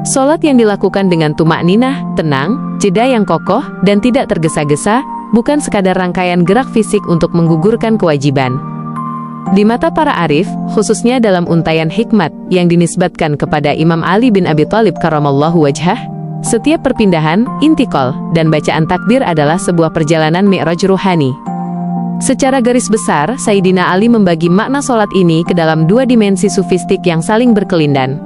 Sholat yang dilakukan dengan tumakninah, tenang, jeda yang kokoh, dan tidak tergesa-gesa, bukan sekadar rangkaian gerak fisik untuk menggugurkan kewajiban. Di mata para arif, khususnya dalam untayan hikmat yang dinisbatkan kepada Imam Ali bin Abi Thalib karramallahu wajhah, setiap perpindahan, intikal, dan bacaan takbir adalah sebuah perjalanan mi'raj ruhani. Secara garis besar, Sayyidina Ali membagi makna sholat ini ke dalam dua dimensi sufistik yang saling berkelindan.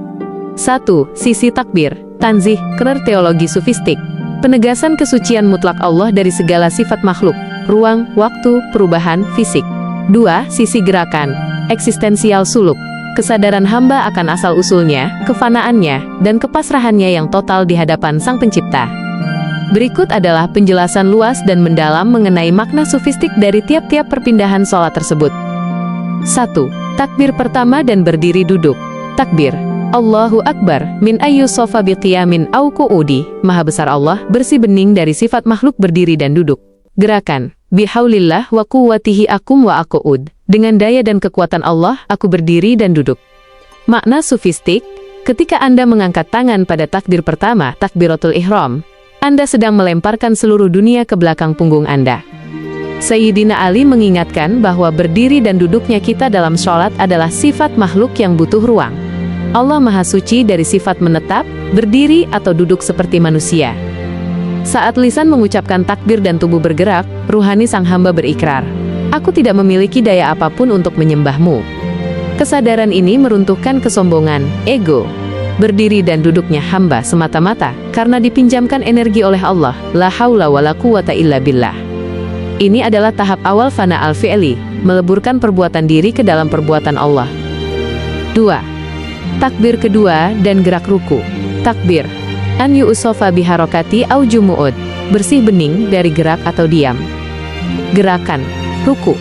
1. Sisi takbir, tanzih, teologi sufistik. Penegasan kesucian mutlak Allah dari segala sifat makhluk, ruang, waktu, perubahan, fisik. 2. Sisi gerakan, eksistensial suluk. Kesadaran hamba akan asal-usulnya, kefanaannya, dan kepasrahannya yang total di hadapan Sang Pencipta. Berikut adalah penjelasan luas dan mendalam mengenai makna sufistik dari tiap-tiap perpindahan sholat tersebut. 1. Takbir pertama dan berdiri duduk. Takbir. Allahu Akbar, min ayyu sofa biqiyamin au qu'udi. Maha besar Allah, bersih bening dari sifat makhluk berdiri dan duduk. Gerakan. Bihaulillah wa quwwatihi akum wa aquud. Dengan daya dan kekuatan Allah, aku berdiri dan duduk. Makna sufistik, ketika Anda mengangkat tangan pada takbir pertama, takbiratul ihram, Anda sedang melemparkan seluruh dunia ke belakang punggung Anda. Sayyidina Ali mengingatkan bahwa berdiri dan duduknya kita dalam sholat adalah sifat makhluk yang butuh ruang. Allah Maha Suci dari sifat menetap, berdiri, atau duduk seperti manusia. Saat lisan mengucapkan takbir dan tubuh bergerak, ruhani sang hamba berikrar, "Aku tidak memiliki daya apapun untuk menyembahmu." Kesadaran ini meruntuhkan kesombongan, ego. Berdiri dan duduknya hamba semata-mata karena dipinjamkan energi oleh Allah, la haula wala quwata illa billah. Ini adalah tahap awal fana al-fi'li, meleburkan perbuatan diri ke dalam perbuatan Allah. 2. Takbir kedua dan gerak ruku. Takbir. An yu'sofa biharokati au jumu'ud. Bersih bening dari gerak atau diam. Gerakan. Ruku.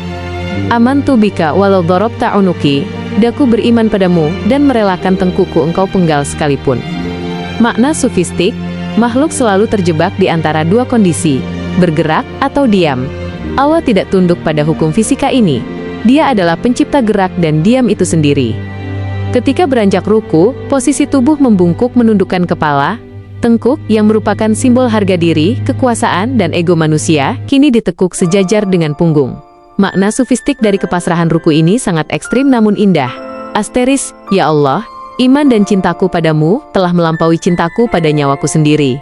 Amantu bika walau darabta unuki. Daku beriman padamu dan merelakan tengkuku engkau penggal sekalipun. Makna sufistik, makhluk selalu terjebak di antara dua kondisi, bergerak atau diam. Allah tidak tunduk pada hukum fisika ini. Dia adalah pencipta gerak dan diam itu sendiri. Ketika beranjak ruku, posisi tubuh membungkuk menundukkan kepala, tengkuk yang merupakan simbol harga diri, kekuasaan, dan ego manusia, kini ditekuk sejajar dengan punggung. Makna sufistik dari kepasrahan ruku ini sangat ekstrim namun indah. Asteris, ya Allah, iman dan cintaku padamu telah melampaui cintaku pada nyawaku sendiri.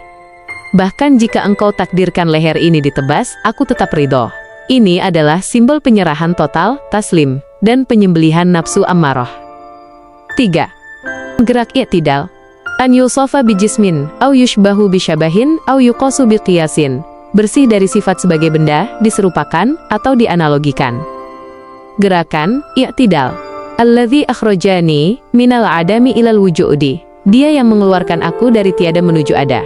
Bahkan jika engkau takdirkan leher ini ditebas, aku tetap ridho. Ini adalah simbol penyerahan total, taslim, dan penyembelihan nafsu ammarah. 3. Gerak i'tidal. An yusofa bijismin, au yushbahu bisyabahin, au yuqasu biqiyasin. Bersih dari sifat sebagai benda, diserupakan, atau dianalogikan. Gerakan, i'tidal. Alladzi akhrajani, minal adami ilal wujudi. Dia yang mengeluarkan aku dari tiada menuju ada.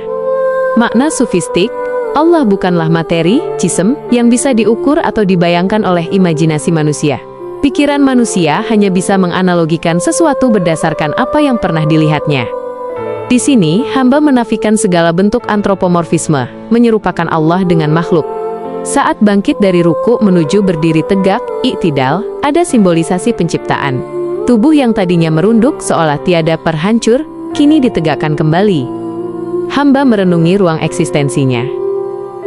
Makna sufistik, Allah bukanlah materi, jism, yang bisa diukur atau dibayangkan oleh imajinasi manusia. Pikiran manusia hanya bisa menganalogikan sesuatu berdasarkan apa yang pernah dilihatnya. Di sini, hamba menafikan segala bentuk antropomorfisme, menyerupakan Allah dengan makhluk. Saat bangkit dari ruku menuju berdiri tegak, i'tidal, ada simbolisasi penciptaan. Tubuh yang tadinya merunduk seolah tiada perhancur, kini ditegakkan kembali. Hamba merenungi ruang eksistensinya.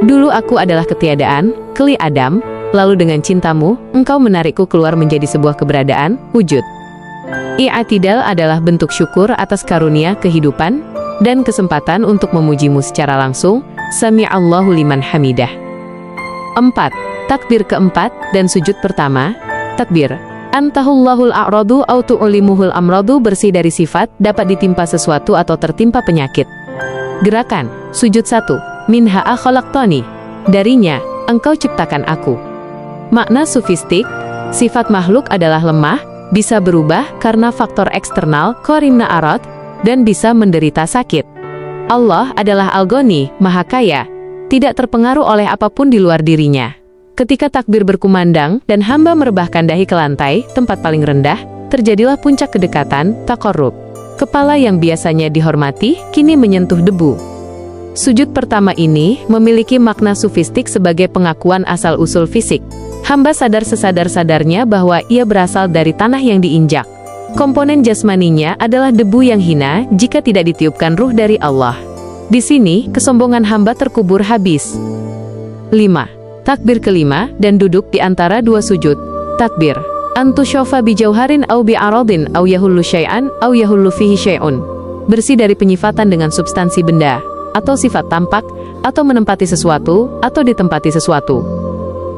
Dulu aku adalah ketiadaan, keli Adam, lalu dengan cintamu, engkau menarikku keluar menjadi sebuah keberadaan, wujud. I'tidal adalah bentuk syukur atas karunia kehidupan, dan kesempatan untuk memujimu secara langsung, Sami'allahu liman hamidah. 4. Takbir keempat dan sujud pertama. Takbir. Antahullahul a'radu au tu'ulimuhul amradu. Bersih dari sifat, dapat ditimpa sesuatu atau tertimpa penyakit. Gerakan. Sujud 1. Minha khalaqtani. Darinya, engkau ciptakan aku. Makna sufistik, sifat makhluk adalah lemah, bisa berubah karena faktor eksternal, qarinna arad, dan bisa menderita sakit. Allah adalah Al-Ghani, Maha Kaya, tidak terpengaruh oleh apapun di luar dirinya. Ketika takbir berkumandang dan hamba merebahkan dahi ke lantai, tempat paling rendah, terjadilah puncak kedekatan, taqarrub. Kepala yang biasanya dihormati, kini menyentuh debu. Sujud pertama ini memiliki makna sufistik sebagai pengakuan asal-usul fisik. Hamba sadar sesadar-sadarnya bahwa ia berasal dari tanah yang diinjak. Komponen jasmaninya adalah debu yang hina jika tidak ditiupkan ruh dari Allah. Di sini, kesombongan hamba terkubur habis. 5. Takbir kelima dan duduk di antara dua sujud. Takbir. Antu syofa bijauharin au bi'aradin au yahullu syai'an au yahullu fihi syai'un. Bersih dari penyifatan dengan substansi benda, atau sifat tampak, atau menempati sesuatu, atau ditempati sesuatu.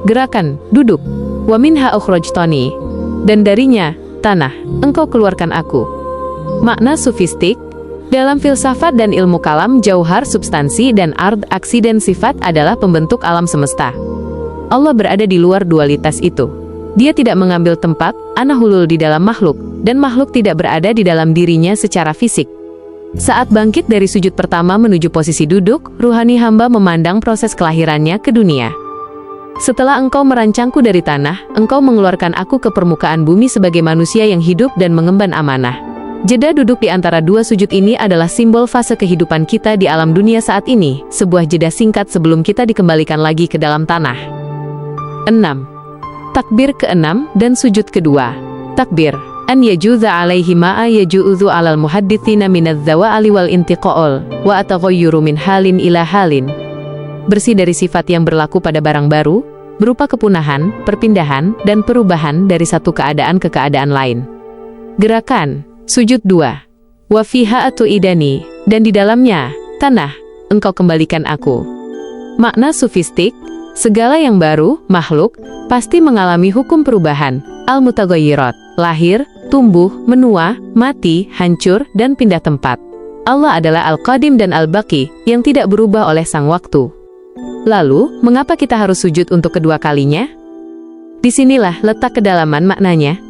Gerakan, duduk. Wa minha ukhrajtani. Dan darinya, tanah, engkau keluarkan aku. Makna sufistik. Dalam filsafat dan ilmu kalam, jauhar, substansi, dan ard, aksi dan sifat adalah pembentuk alam semesta. Allah berada di luar dualitas itu. Dia tidak mengambil tempat, ana-hulul di dalam makhluk, dan makhluk tidak berada di dalam dirinya secara fisik. Saat bangkit dari sujud pertama menuju posisi duduk, ruhani hamba memandang proses kelahirannya ke dunia. Setelah engkau merancangku dari tanah, engkau mengeluarkan aku ke permukaan bumi sebagai manusia yang hidup dan mengemban amanah. Jeda duduk di antara dua sujud ini adalah simbol fase kehidupan kita di alam dunia saat ini, sebuah jeda singkat sebelum kita dikembalikan lagi ke dalam tanah. 6. Takbir ke-6 dan sujud kedua. Takbir. An yajuza alaihi ma'a yaju'udhu alal muhaddithina minadz-zawa'ali wal intiqa'ul, wa ataghayyuru min halin ila halin. Bersih dari sifat yang berlaku pada barang baru, berupa kepunahan, perpindahan, dan perubahan dari satu keadaan ke keadaan lain. Gerakan. Sujud 2. Wa fiha atu'idani, dan di dalamnya, tanah, engkau kembalikan aku. Makna sufistik. Segala yang baru, makhluk, pasti mengalami hukum perubahan, al-mutaghayyirat, lahir, tumbuh, menua, mati, hancur, dan pindah tempat. Allah adalah Al-Qadim dan Al-Baqi, yang tidak berubah oleh sang waktu. Lalu, mengapa kita harus sujud untuk kedua kalinya? Disinilah letak kedalaman maknanya.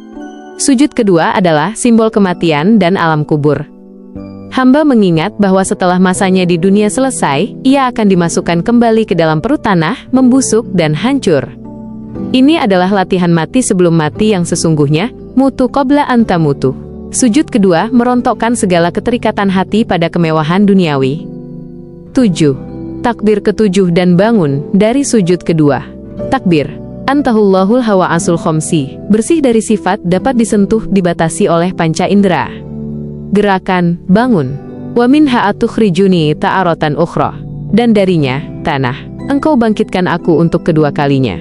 Sujud kedua adalah simbol kematian dan alam kubur. Hamba mengingat bahwa setelah masanya di dunia selesai, ia akan dimasukkan kembali ke dalam perut tanah, membusuk dan hancur. Ini adalah latihan mati sebelum mati yang sesungguhnya, mutu qabla anta mutu. Sujud kedua merontokkan segala keterikatan hati pada kemewahan duniawi. 7. Takbir ke-7 dan bangun dari sujud kedua. Takbir. Antahullahul hawa asul khomsi. Bersih dari sifat dapat disentuh dibatasi oleh panca indera. Gerakan, bangun. Wa minha atukhrijuni ta'aratan ukhra. Dan darinya, tanah, engkau bangkitkan aku untuk kedua kalinya.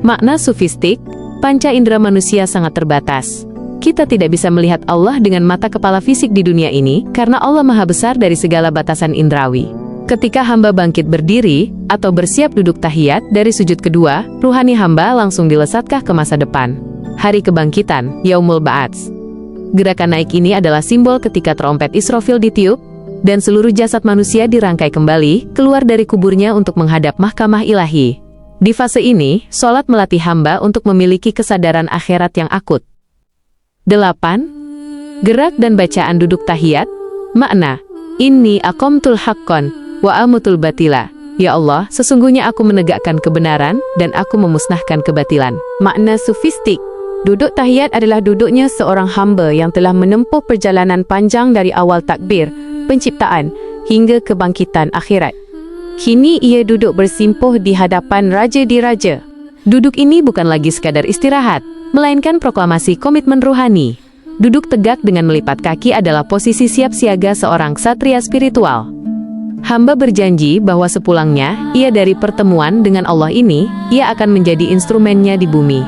Makna sufistik, panca indera manusia sangat terbatas. Kita tidak bisa melihat Allah dengan mata kepala fisik di dunia ini, karena Allah maha besar dari segala batasan indrawi. Ketika hamba bangkit berdiri, atau bersiap duduk tahiyat dari sujud kedua, ruhani hamba langsung dilesatkan ke masa depan. Hari kebangkitan, Yaumul Ba'ats. Gerakan naik ini adalah simbol ketika trompet Israfil ditiup, dan seluruh jasad manusia dirangkai kembali, keluar dari kuburnya untuk menghadap mahkamah ilahi. Di fase ini, sholat melatih hamba untuk memiliki kesadaran akhirat yang akut. 8. Gerak dan bacaan duduk tahiyat. Makna. Inni aqamtul haqqan wa amutul batila. Ya Allah, sesungguhnya aku menegakkan kebenaran, dan aku memusnahkan kebatilan. Makna sufistik. Duduk tahiyat adalah duduknya seorang hamba yang telah menempuh perjalanan panjang dari awal takbir, penciptaan, hingga kebangkitan akhirat. Kini ia duduk bersimpuh di hadapan Raja di Raja. Duduk ini bukan lagi sekadar istirahat, melainkan proklamasi komitmen ruhani. Duduk tegak dengan melipat kaki adalah posisi siap siaga seorang ksatria spiritual. Hamba berjanji bahwa sepulangnya, ia dari pertemuan dengan Allah ini, ia akan menjadi instrumennya di bumi.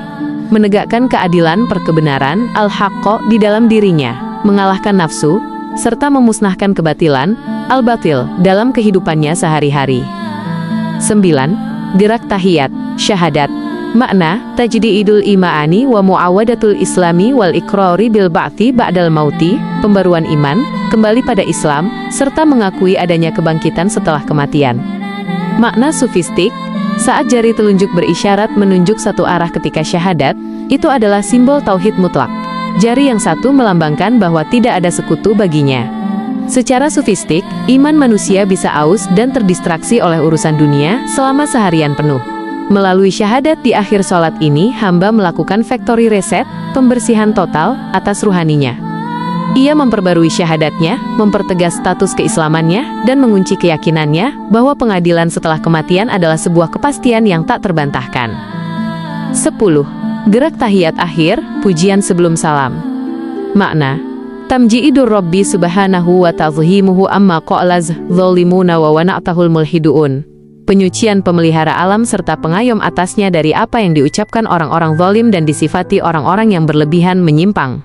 Menegakkan keadilan perkebenaran, al-haqqo di dalam dirinya, mengalahkan nafsu, serta memusnahkan kebatilan, al-batil, dalam kehidupannya sehari-hari. 9. Gerak tahiyat, syahadat. Makna, tajdiidul imani wa muawadatul islami wal iqrari bil ba'thi ba'dal mauti, pembaruan iman, kembali pada Islam, serta mengakui adanya kebangkitan setelah kematian. Makna sufistik, saat jari telunjuk berisyarat menunjuk satu arah ketika syahadat, itu adalah simbol tauhid mutlak. Jari yang satu melambangkan bahwa tidak ada sekutu baginya. Secara sufistik, iman manusia bisa aus dan terdistraksi oleh urusan dunia selama seharian penuh. Melalui syahadat di akhir sholat ini, hamba melakukan factory reset, pembersihan total, atas ruhaninya. Ia memperbarui syahadatnya, mempertegas status keislamannya, dan mengunci keyakinannya bahwa pengadilan setelah kematian adalah sebuah kepastian yang tak terbantahkan. 10. Gerak tahiyat akhir, pujian sebelum salam. Makna tamji'idur Rabbi subhanahu wa ta'zimuhu amma qa'laz zalimuna wa wana'tahul mulhiduun. Penyucian pemelihara alam serta pengayom atasnya dari apa yang diucapkan orang-orang zalim dan disifati orang-orang yang berlebihan menyimpang.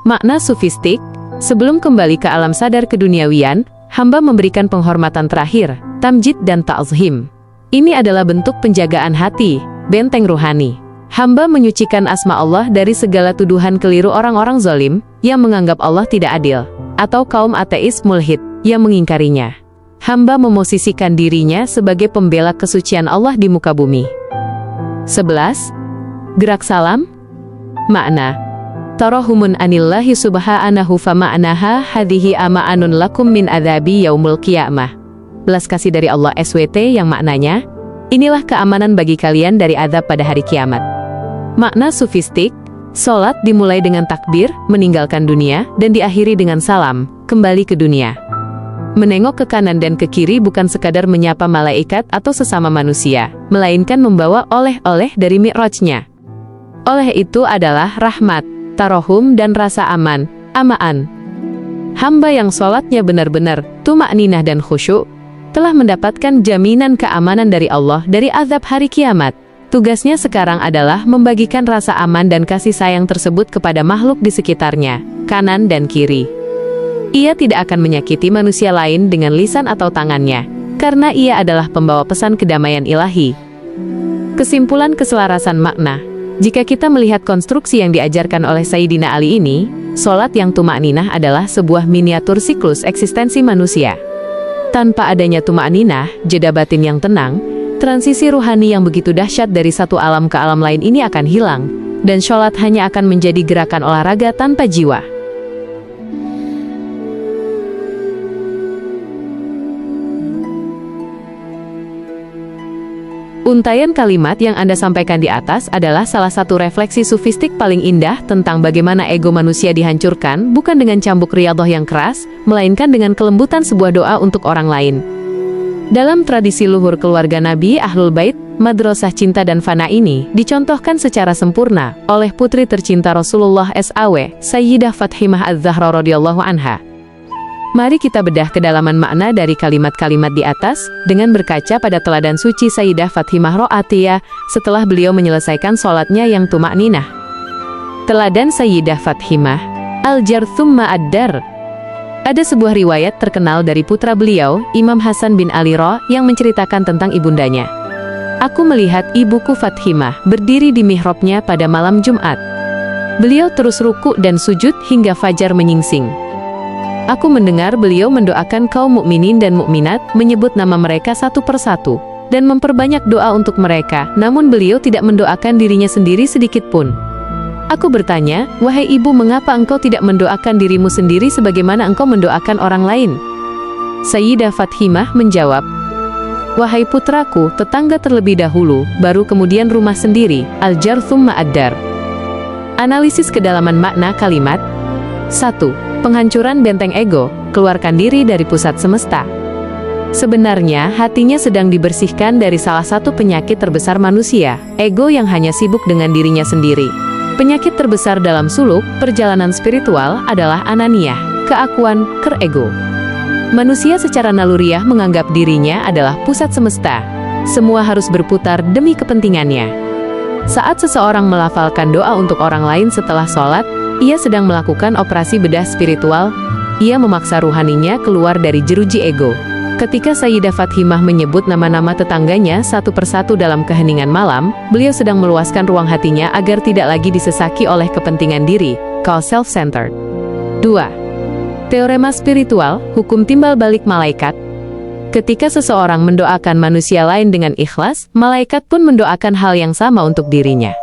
Makna sufistik, sebelum kembali ke alam sadar keduniawian, hamba memberikan penghormatan terakhir, tamjid dan ta'zim. Ini adalah bentuk penjagaan hati, benteng ruhani. Hamba menyucikan asma Allah dari segala tuduhan keliru orang-orang zalim yang menganggap Allah tidak adil, atau kaum ateis mulhid yang mengingkarinya. Hamba memosisikan dirinya sebagai pembela kesucian Allah di muka bumi. 11. Gerak salam. Makna tarahumun anillahi subhanahu fa ma'naha hadhihi ama'anun lakum min adzabi yaumul qiyamah. Belas kasih dari Allah SWT yang maknanya, inilah keamanan bagi kalian dari azab pada hari kiamat. Makna sufistik, sholat dimulai dengan takbir, meninggalkan dunia, dan diakhiri dengan salam, kembali ke dunia. Menengok ke kanan dan ke kiri bukan sekadar menyapa malaikat atau sesama manusia, melainkan membawa oleh-oleh dari mi'rajnya. Oleh itu adalah rahmat, tarohum dan rasa aman, amaan. Hamba yang sholatnya benar-benar, tumakninah dan khusyuk, telah mendapatkan jaminan keamanan dari Allah dari azab hari kiamat. Tugasnya sekarang adalah membagikan rasa aman dan kasih sayang tersebut kepada makhluk di sekitarnya, kanan dan kiri. Ia tidak akan menyakiti manusia lain dengan lisan atau tangannya, karena ia adalah pembawa pesan kedamaian ilahi. Kesimpulan keselarasan makna, jika kita melihat konstruksi yang diajarkan oleh Sayyidina Ali ini, sholat yang tumakninah adalah sebuah miniatur siklus eksistensi manusia. Tanpa adanya tumakninah, jeda batin yang tenang, transisi ruhani yang begitu dahsyat dari satu alam ke alam lain ini akan hilang, dan sholat hanya akan menjadi gerakan olahraga tanpa jiwa. Untaian kalimat yang Anda sampaikan di atas adalah salah satu refleksi sufistik paling indah tentang bagaimana ego manusia dihancurkan bukan dengan cambuk riyadhah yang keras, melainkan dengan kelembutan sebuah doa untuk orang lain. Dalam tradisi luhur keluarga Nabi Ahlul Bait, madrasah cinta dan fana ini dicontohkan secara sempurna oleh putri tercinta Rasulullah SAW, Sayyidah Fathimah Az-Zahra radhiyallahu anha. Mari kita bedah kedalaman makna dari kalimat-kalimat di atas dengan berkaca pada teladan suci Sayyidah Fathimah Ro'atiyah setelah beliau menyelesaikan sholatnya yang tumakninah. Teladan Sayyidah Fathimah, Al-Jar Thumma Ad-Dar. Ada sebuah riwayat terkenal dari putra beliau, Imam Hasan bin Ali Ra, yang menceritakan tentang ibundanya. Aku melihat ibuku Fathimah berdiri di mihrabnya pada malam Jumat. Beliau terus ruku dan sujud hingga fajar menyingsing. Aku mendengar beliau mendoakan kaum mukminin dan mukminat, menyebut nama mereka satu persatu, dan memperbanyak doa untuk mereka, namun beliau tidak mendoakan dirinya sendiri sedikit pun. Aku bertanya, wahai ibu, mengapa engkau tidak mendoakan dirimu sendiri sebagaimana engkau mendoakan orang lain? Sayyidah Fathimah menjawab, wahai putraku, tetangga terlebih dahulu, baru kemudian rumah sendiri, al-jar thumma ad-dar. Analisis kedalaman makna kalimat. 1. Penghancuran benteng ego, keluarkan diri dari pusat semesta. Sebenarnya, hatinya sedang dibersihkan dari salah satu penyakit terbesar manusia, ego yang hanya sibuk dengan dirinya sendiri. Penyakit terbesar dalam suluk, perjalanan spiritual adalah ananiyah, keakuan, ego. Manusia secara naluriah menganggap dirinya adalah pusat semesta. Semua harus berputar demi kepentingannya. Saat seseorang melafalkan doa untuk orang lain setelah sholat, ia sedang melakukan operasi bedah spiritual. Ia memaksa ruhaninya keluar dari jeruji ego. Ketika Sayyidah Fathimah menyebut nama-nama tetangganya satu persatu dalam keheningan malam, beliau sedang meluaskan ruang hatinya agar tidak lagi disesaki oleh kepentingan diri, called self-centered. 2. Teorema spiritual, hukum timbal balik malaikat. Ketika seseorang mendoakan manusia lain dengan ikhlas, malaikat pun mendoakan hal yang sama untuk dirinya.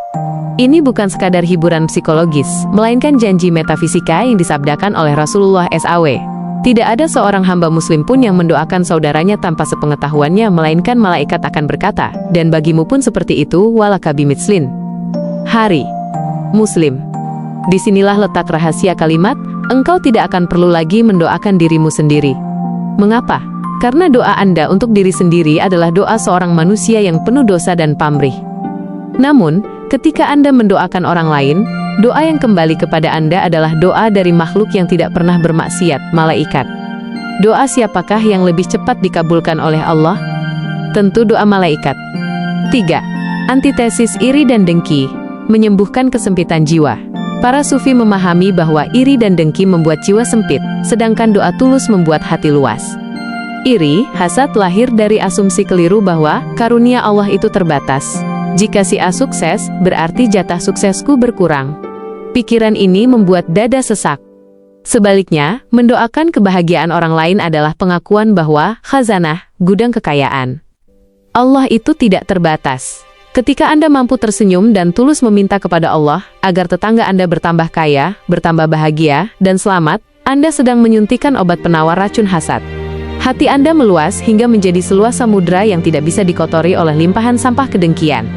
Ini bukan sekadar hiburan psikologis, melainkan janji metafisika yang disabdakan oleh Rasulullah SAW. Tidak ada seorang hamba muslim pun yang mendoakan saudaranya tanpa sepengetahuannya, melainkan malaikat akan berkata, dan bagimu pun seperti itu, walaka bimitslin. Hari Muslim. Disinilah letak rahasia kalimat, engkau tidak akan perlu lagi mendoakan dirimu sendiri. Mengapa? Karena doa Anda untuk diri sendiri adalah doa seorang manusia yang penuh dosa dan pamrih. Namun, ketika Anda mendoakan orang lain, Doa yang kembali kepada Anda adalah doa dari makhluk yang tidak pernah bermaksiat, malaikat. Doa siapakah yang lebih cepat dikabulkan oleh Allah? Tentu doa malaikat. 3. Antitesis iri dan dengki, menyembuhkan kesempitan jiwa. Para sufi memahami bahwa iri dan dengki membuat jiwa sempit, sedangkan doa tulus membuat hati luas. Iri, hasad lahir dari asumsi keliru bahwa karunia Allah itu terbatas. Jika si A sukses, berarti jatah suksesku berkurang. Pikiran ini membuat dada sesak. Sebaliknya, mendoakan kebahagiaan orang lain adalah pengakuan bahwa khazanah, gudang kekayaan Allah itu tidak terbatas. Ketika Anda mampu tersenyum dan tulus meminta kepada Allah agar tetangga Anda bertambah kaya, bertambah bahagia, dan selamat, Anda sedang menyuntikkan obat penawar racun hasad. Hati Anda meluas hingga menjadi seluas samudra yang tidak bisa dikotori oleh limpahan sampah kedengkian.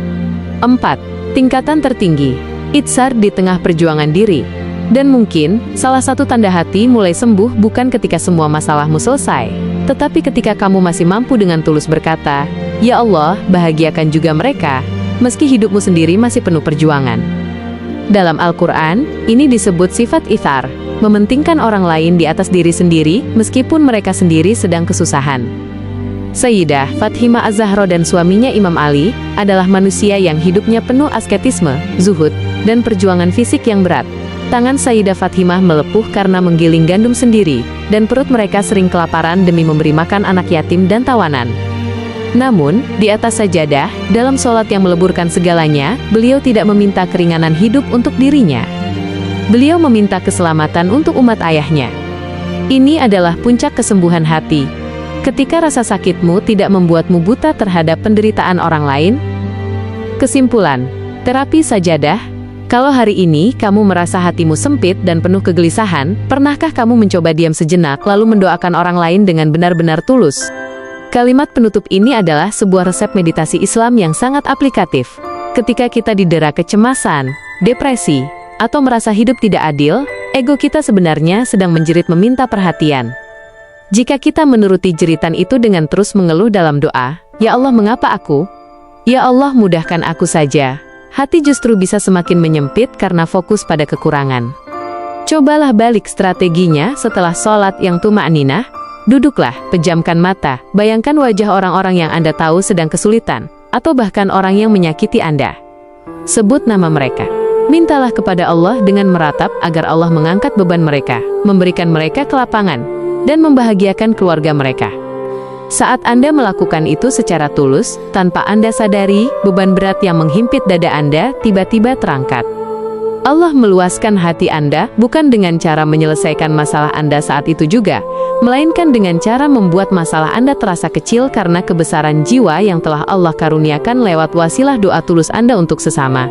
4. Tingkatan tertinggi, itsar di tengah perjuangan diri. Dan mungkin, salah satu tanda hati mulai sembuh bukan ketika semua masalahmu selesai, tetapi ketika kamu masih mampu dengan tulus berkata, "Ya Allah, bahagiakan juga mereka," meski hidupmu sendiri masih penuh perjuangan. Dalam Al-Quran, ini disebut sifat itsar, mementingkan orang lain di atas diri sendiri, meskipun mereka sendiri sedang kesusahan. Sayyidah Fatimah Az-Zahra dan suaminya Imam Ali, adalah manusia yang hidupnya penuh asketisme, zuhud, dan perjuangan fisik yang berat. Tangan Sayyidah Fatimah melepuh karena menggiling gandum sendiri, dan perut mereka sering kelaparan demi memberi makan anak yatim dan tawanan. Namun, di atas sajadah, dalam sholat yang meleburkan segalanya, beliau tidak meminta keringanan hidup untuk dirinya. Beliau meminta keselamatan untuk umat ayahnya. Ini adalah puncak kesembuhan hati. Ketika rasa sakitmu tidak membuatmu buta terhadap penderitaan orang lain. Kesimpulan, terapi sajadah. Kalau hari ini kamu merasa hatimu sempit dan penuh kegelisahan, pernahkah kamu mencoba diam sejenak lalu mendoakan orang lain dengan benar-benar tulus? Kalimat penutup ini adalah sebuah resep meditasi Islam yang sangat aplikatif. Ketika kita didera kecemasan, depresi, atau merasa hidup tidak adil, ego kita sebenarnya sedang menjerit meminta perhatian. Jika kita menuruti jeritan itu dengan terus mengeluh dalam doa, "Ya Allah, mengapa aku? Ya Allah, mudahkan aku saja," hati justru bisa semakin menyempit karena fokus pada kekurangan. Cobalah balik strateginya setelah sholat yang tuma'ninah. Duduklah, pejamkan mata, bayangkan wajah orang-orang yang Anda tahu sedang kesulitan, atau bahkan orang yang menyakiti Anda. Sebut nama mereka. Mintalah kepada Allah dengan meratap agar Allah mengangkat beban mereka, memberikan mereka kelapangan, dan membahagiakan keluarga mereka. Saat Anda melakukan itu secara tulus, tanpa Anda sadari, beban berat yang menghimpit dada Anda tiba-tiba terangkat. Allah meluaskan hati Anda bukan dengan cara menyelesaikan masalah Anda saat itu juga, melainkan dengan cara membuat masalah Anda terasa kecil karena kebesaran jiwa yang telah Allah karuniakan lewat wasilah doa tulus Anda untuk sesama.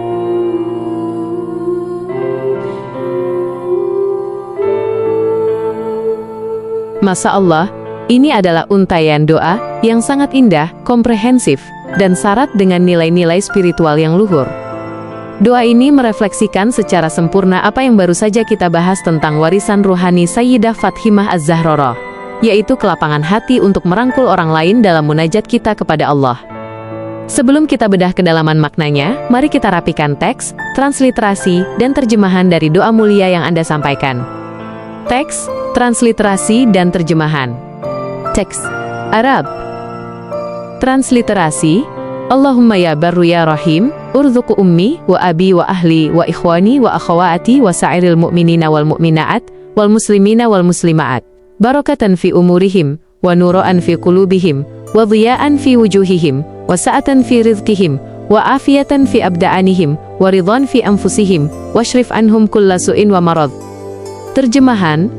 Masya Allah, ini adalah untaian doa yang sangat indah, komprehensif, dan syarat dengan nilai-nilai spiritual yang luhur. Doa ini merefleksikan secara sempurna apa yang baru saja kita bahas tentang warisan ruhani Sayyidah Fatimah Az-Zahra, yaitu kelapangan hati untuk merangkul orang lain dalam munajat kita kepada Allah. Sebelum kita bedah kedalaman maknanya, mari kita rapikan teks, transliterasi, dan terjemahan dari doa mulia yang Anda sampaikan. Teks, transliterasi, dan terjemahan. Teks Arab. Transliterasi. Allahumma ya barru ya rahim, urzuqu ummi wa abi wa ahli wa ikhwani wa akhawati wa sa'iril mu'minina wal mu'minaat wal muslimina wal muslimaat, barakatan fi umurihim wa nuran fi qulubihim wa dhiya'an fi wujuhihim wa sa'atan fi rizqihim wa afiyatan fi abda'anihim wa ridhan fi anfusihim wa shrif anhum kulla su'in wa marad. Terjemahan.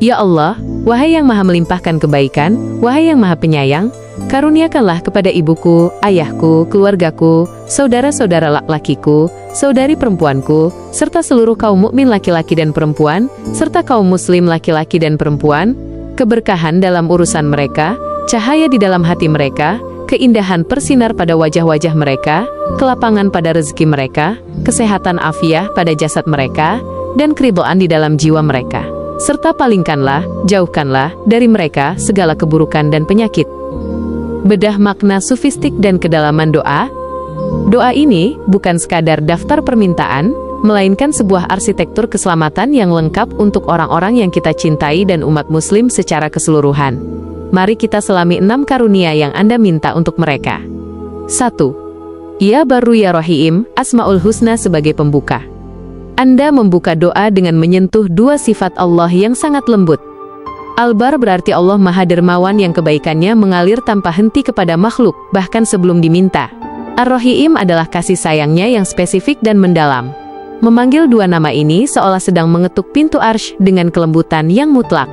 Ya Allah, wahai yang maha melimpahkan kebaikan, wahai yang maha penyayang, karuniakanlah kepada ibuku, ayahku, keluargaku, saudara-saudara laki-lakiku, saudari perempuanku, serta seluruh kaum mukmin laki-laki dan perempuan, serta kaum muslim laki-laki dan perempuan, keberkahan dalam urusan mereka, cahaya di dalam hati mereka, keindahan persinar pada wajah-wajah mereka, kelapangan pada rezeki mereka, kesehatan afiah pada jasad mereka, dan keridhaan di dalam jiwa mereka. Serta palingkanlah, jauhkanlah dari mereka segala keburukan dan penyakit. Bedah makna sufistik dan kedalaman doa. Doa ini bukan sekadar daftar permintaan, melainkan sebuah arsitektur keselamatan yang lengkap untuk orang-orang yang kita cintai dan umat muslim secara keseluruhan. Mari kita selami 6 karunia yang Anda minta untuk mereka. 1. Ya Barru ya Rahim, Asmaul Husna sebagai pembuka. Anda membuka doa dengan menyentuh 2 sifat Allah yang sangat lembut. Al-Bar berarti Allah Maha Dermawan yang kebaikannya mengalir tanpa henti kepada makhluk, bahkan sebelum diminta. Ar-Rahim adalah kasih sayangnya yang spesifik dan mendalam. Memanggil 2 nama ini seolah sedang mengetuk pintu arsy dengan kelembutan yang mutlak.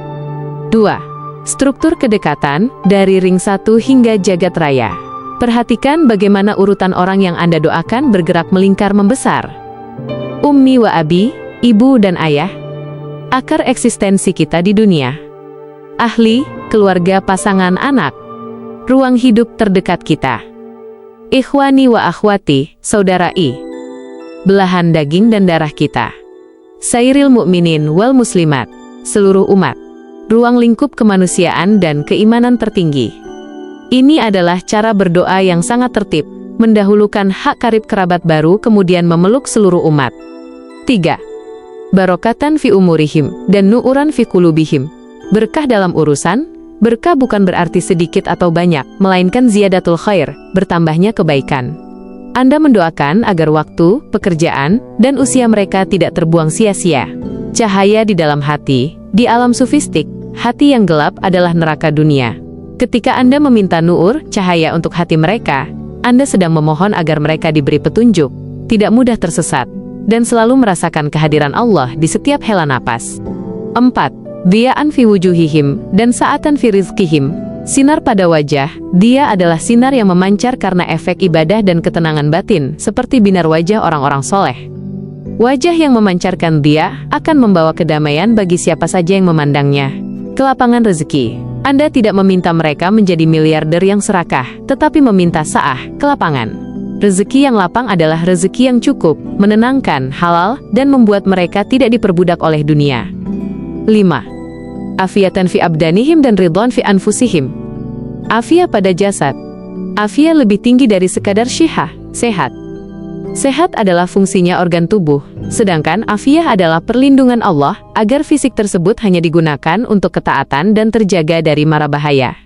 2. Struktur kedekatan, dari ring 1 hingga jagat raya. Perhatikan bagaimana urutan orang yang Anda doakan bergerak melingkar membesar. Ummi wa abi, ibu dan ayah. Akar eksistensi kita di dunia. Ahli, keluarga, pasangan, anak. Ruang hidup terdekat kita. Ikhwani wa akhwati, saudarai. Belahan daging dan darah kita. Sairil mu'minin wal muslimat, seluruh umat. Ruang lingkup kemanusiaan dan keimanan tertinggi. Ini adalah cara berdoa yang sangat tertib, mendahulukan hak karib kerabat baru kemudian memeluk seluruh umat. 3. Barokatan fi umurihim, dan nu'uran fi kulubihim. Berkah dalam urusan. Berkah bukan berarti sedikit atau banyak, melainkan ziyadatul khair, bertambahnya kebaikan. Anda mendoakan agar waktu, pekerjaan, dan usia mereka tidak terbuang sia-sia. Cahaya di dalam hati. Di alam sufistik, hati yang gelap adalah neraka dunia. Ketika Anda meminta nuur, cahaya untuk hati mereka, Anda sedang memohon agar mereka diberi petunjuk, tidak mudah tersesat, dan selalu merasakan kehadiran Allah di setiap hela napas. 4. Diya'an fi wujuhihim, dan sa'atan fi rizqihim. Sinar pada wajah, dia adalah sinar yang memancar karena efek ibadah dan ketenangan batin, seperti binar wajah orang-orang soleh. Wajah yang memancarkan dia akan membawa kedamaian bagi siapa saja yang memandangnya. Kelapangan rezeki. Anda tidak meminta mereka menjadi miliarder yang serakah, tetapi meminta sa'ah, kelapangan. Rezeki yang lapang adalah rezeki yang cukup, menenangkan, halal, dan membuat mereka tidak diperbudak oleh dunia. 5. Afiatan fi abdanihim dan ridwan fi anfusihim. Afia pada jasad. Afia lebih tinggi dari sekadar syihah, sehat. Sehat adalah fungsinya organ tubuh, sedangkan afiah adalah perlindungan Allah, agar fisik tersebut hanya digunakan untuk ketaatan dan terjaga dari mara bahaya.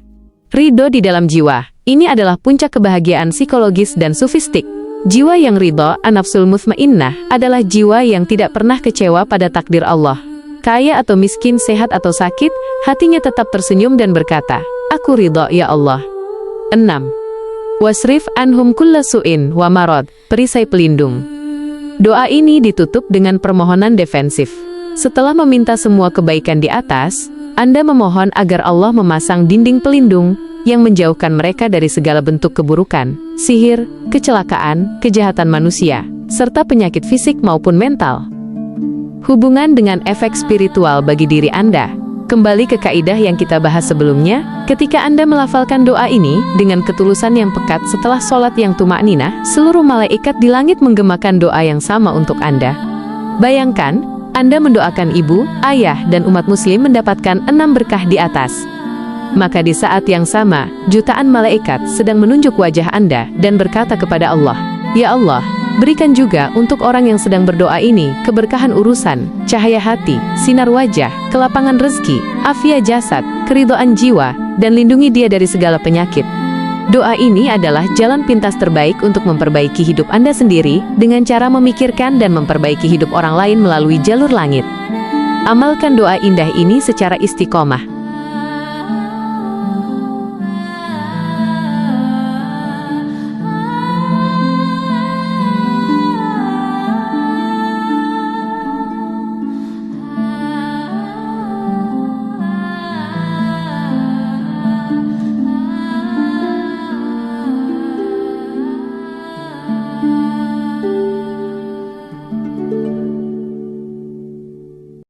Ridho di dalam jiwa. Ini adalah puncak kebahagiaan psikologis dan sufistik. Jiwa yang ridho, an-nafsul mutmainnah, adalah jiwa yang tidak pernah kecewa pada takdir Allah. Kaya atau miskin, sehat atau sakit, hatinya tetap tersenyum dan berkata, "Aku ridho ya Allah." 6. Wasrif anhum kulla su'in wa marad, perisai pelindung. Doa ini ditutup dengan permohonan defensif. Setelah meminta semua kebaikan di atas, Anda memohon agar Allah memasang dinding pelindung yang menjauhkan mereka dari segala bentuk keburukan, sihir, kecelakaan, kejahatan manusia, serta penyakit fisik maupun mental. Hubungan dengan efek spiritual bagi diri Anda. Kembali ke kaidah yang kita bahas sebelumnya, ketika Anda melafalkan doa ini dengan ketulusan yang pekat setelah sholat yang tumakninah, seluruh malaikat di langit menggemakan doa yang sama untuk Anda. Bayangkan, Anda mendoakan ibu, ayah, dan umat muslim mendapatkan 6 berkah di atas. Maka di saat yang sama, jutaan malaikat sedang menunjuk wajah Anda dan berkata kepada Allah, "Ya Allah, berikan juga untuk orang yang sedang berdoa ini keberkahan urusan, cahaya hati, sinar wajah, kelapangan rezeki, afiat jasad, keridhaan jiwa, dan lindungi dia dari segala penyakit." Doa ini adalah jalan pintas terbaik untuk memperbaiki hidup Anda sendiri dengan cara memikirkan dan memperbaiki hidup orang lain melalui jalur langit. Amalkan doa indah ini secara istiqomah.